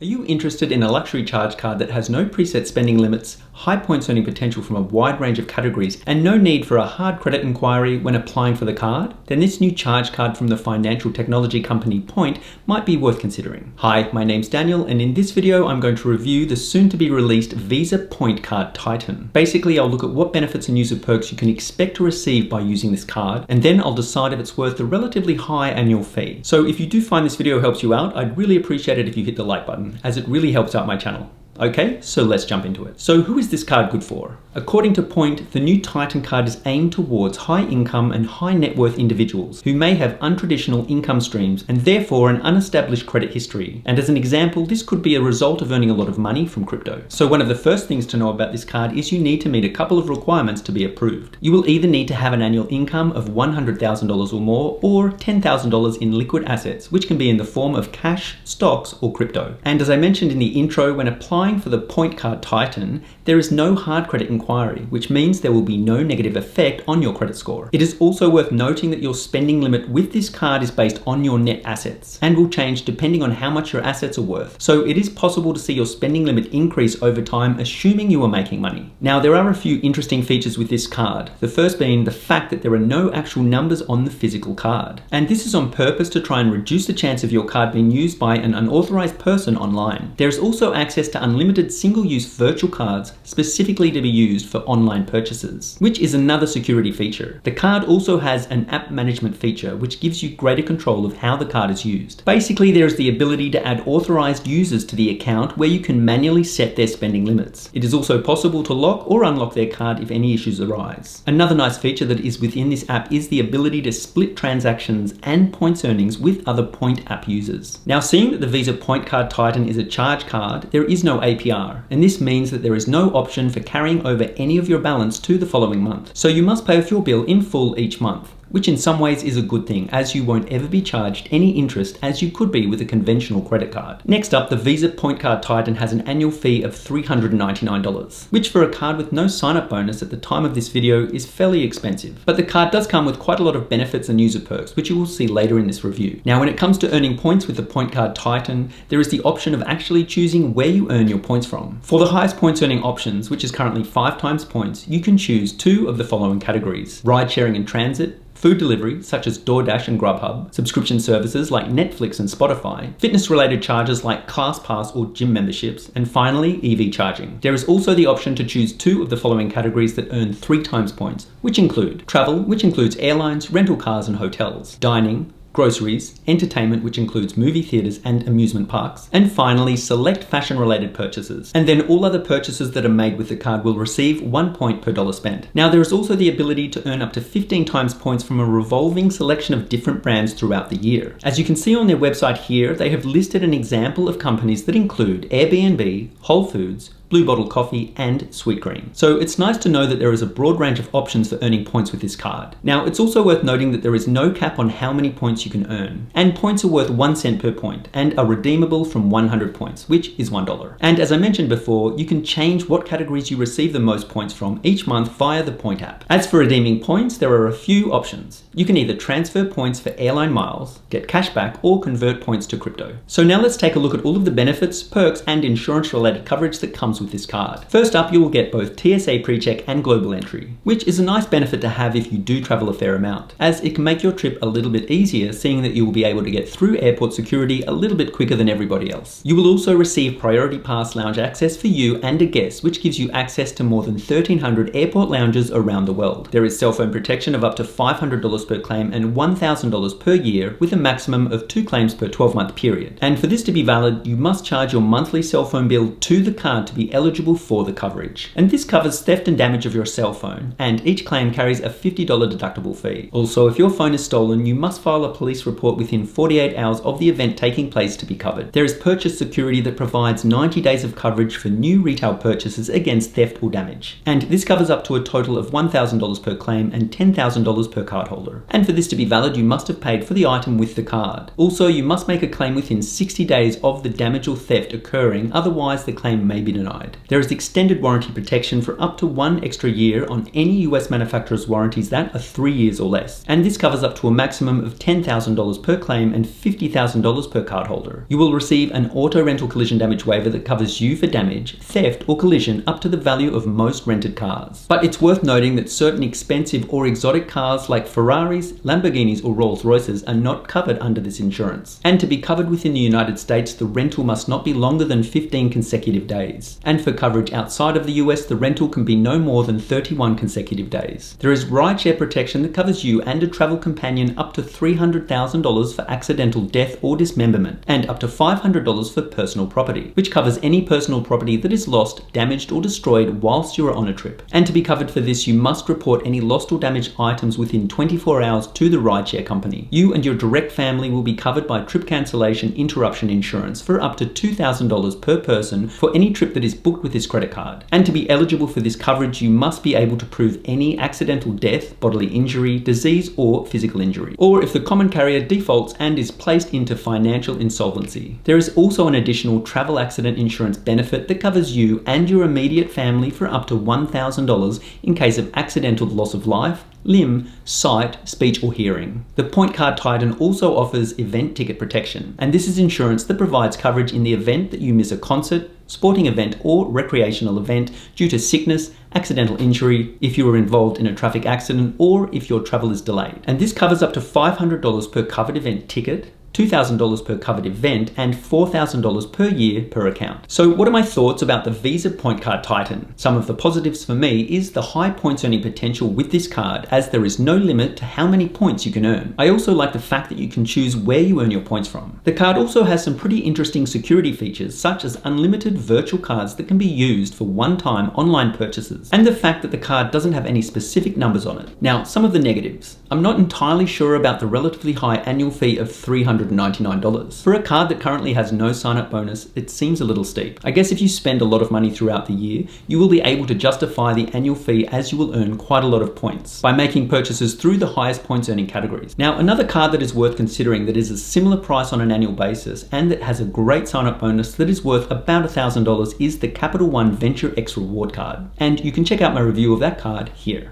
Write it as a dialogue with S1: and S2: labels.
S1: Are you interested in a luxury charge card that has no preset spending limits, high points earning potential from a wide range of categories, and no need for a hard credit inquiry when applying for the card? Then this new charge card from the financial technology company Point might be worth considering. Hi, my name's Daniel, and in this video I'm going to review the soon-to-be released Visa PointCard Titan. Basically, I'll look at what benefits and user perks you can expect to receive by using this card, and then I'll decide if it's worth the relatively high annual fee. So if you do find this video helps you out, I'd really appreciate it if you hit the like button, as it really helps out my channel. Okay, so let's jump into it. So who is this card good for? According to Point, the new Titan card is aimed towards high income and high net worth individuals who may have untraditional income streams and therefore an unestablished credit history. And as an example, this could be a result of earning a lot of money from crypto. So one of the first things to know about this card is you need to meet a couple of requirements to be approved. You will either need to have an annual income of $100,000 or more, or $10,000 in liquid assets, which can be in the form of cash, stocks, or crypto. And as I mentioned in the intro, when applying for the PointCard Titan, there is no hard credit inquiry, which means there will be no negative effect on your credit score. It is also worth noting that your spending limit with this card is based on your net assets and will change depending on how much your assets are worth. So it is possible to see your spending limit increase over time, assuming you are making money. Now, there are a few interesting features with this card. The first being the fact that there are no actual numbers on the physical card. And this is on purpose to try and reduce the chance of your card being used by an unauthorized person online. There is also access to unlimited single-use virtual cards specifically to be used for online purchases, which is another security feature. The card also has an app management feature which gives you greater control of how the card is used. Basically, there is the ability to add authorized users to the account where you can manually set their spending limits. It is also possible to lock or unlock their card if any issues arise. Another nice feature that is within this app is the ability to split transactions and points earnings with other Point app users. Now, seeing that the Visa PointCard Titan is a charge card, there is no APR, and this means that there is no option for carrying over any of your balance to the following month. So you must pay off your bill in full each month, which in some ways is a good thing, as you won't ever be charged any interest as you could be with a conventional credit card. Next up, the Visa PointCard Titan has an annual fee of $399, which for a card with no sign-up bonus at the time of this video is fairly expensive. But the card does come with quite a lot of benefits and user perks, which you will see later in this review. Now, when it comes to earning points with the PointCard Titan, there is the option of actually choosing where you earn your points from. For the highest points earning options, which is currently 5 times points, you can choose 2 of the following categories: ride sharing and transit, food delivery, such as DoorDash and Grubhub, subscription services like Netflix and Spotify, fitness-related charges like ClassPass or gym memberships, and finally, EV charging. There is also the option to choose 2 of the following categories that earn 3 times points, which include travel, which includes airlines, rental cars and hotels, dining, groceries, entertainment, which includes movie theaters and amusement parks, and finally select fashion-related purchases. And then all other purchases that are made with the card will receive 1 point per dollar spent. Now, there is also the ability to earn up to 15 times points from a revolving selection of different brands throughout the year. As you can see on their website here, they have listed an example of companies that include Airbnb, Whole Foods, Blue Bottle Coffee, and Sweetgreen. So it's nice to know that there is a broad range of options for earning points with this card. Now, it's also worth noting that there is no cap on how many points you can earn, and points are worth 1 cent per point and are redeemable from 100 points, which is $1. And as I mentioned before, you can change what categories you receive the most points from each month via the Point app. As for redeeming points, there are a few options. You can either transfer points for airline miles, get cash back, or convert points to crypto. So now let's take a look at all of the benefits, perks, and insurance-related coverage that comes with this card. First up, you will get both TSA PreCheck and Global Entry, which is a nice benefit to have if you do travel a fair amount, as it can make your trip a little bit easier, seeing that you will be able to get through airport security a little bit quicker than everybody else. You will also receive Priority Pass lounge access for you and a guest, which gives you access to more than 1,300 airport lounges around the world. There is cell phone protection of up to $500 per claim and $1,000 per year, with a maximum of 2 claims per 12-month period. And for this to be valid, you must charge your monthly cell phone bill to the card to be eligible for the coverage. And this covers theft and damage of your cell phone, and each claim carries a $50 deductible fee. Also, if your phone is stolen, you must file a police report within 48 hours of the event taking place to be covered. There is purchase security that provides 90 days of coverage for new retail purchases against theft or damage. And this covers up to a total of $1,000 per claim and $10,000 per cardholder. And for this to be valid, you must have paid for the item with the card. Also, you must make a claim within 60 days of the damage or theft occurring, otherwise the claim may be denied. side. There is extended warranty protection for up to 1 extra year on any US manufacturer's warranties that are 3 years or less. And this covers up to a maximum of $10,000 per claim and $50,000 per cardholder. You will receive an auto rental collision damage waiver that covers you for damage, theft, or collision up to the value of most rented cars. But it's worth noting that certain expensive or exotic cars like Ferraris, Lamborghinis, or Rolls-Royces are not covered under this insurance. And to be covered within the United States, the rental must not be longer than 15 consecutive days. And for coverage outside of the US, the rental can be no more than 31 consecutive days. There is rideshare protection that covers you and a travel companion up to $300,000 for accidental death or dismemberment, and up to $500 for personal property, which covers any personal property that is lost, damaged, or destroyed whilst you are on a trip. And to be covered for this, you must report any lost or damaged items within 24 hours to the rideshare company. You and your direct family will be covered by trip cancellation interruption insurance for up to $2,000 per person for any trip that is booked with this credit card. And to be eligible for this coverage, you must be able to prove any accidental death, bodily injury, disease, or physical injury, or if the common carrier defaults and is placed into financial insolvency. There is also an additional travel accident insurance benefit that covers you and your immediate family for up to $1,000 in case of accidental loss of life, limb, sight, speech, or hearing. The PointCard Titan also offers event ticket protection, and this is insurance that provides coverage in the event that you miss a concert, sporting event, or recreational event due to sickness, accidental injury, if you were involved in a traffic accident, or if your travel is delayed. And this covers up to $500 per covered event ticket, $2,000 per covered event, and $4,000 per year per account. So what are my thoughts about the Visa PointCard Titan? Some of the positives for me is the high points earning potential with this card, as there is no limit to how many points you can earn. I also like the fact that you can choose where you earn your points from. The card also has some pretty interesting security features, such as unlimited virtual cards that can be used for one-time online purchases, and the fact that the card doesn't have any specific numbers on it. Now, some of the negatives. I'm not entirely sure about the relatively high annual fee of $399. For a card that currently has no sign-up bonus, it seems a little steep. I guess if you spend a lot of money throughout the year, you will be able to justify the annual fee, as you will earn quite a lot of points by making purchases through the highest points earning categories. Now, another card that is worth considering that is a similar price on an annual basis and that has a great sign-up bonus that is worth about $1,000 is the Capital One Venture X Reward Card. And you can check out my review of that card here.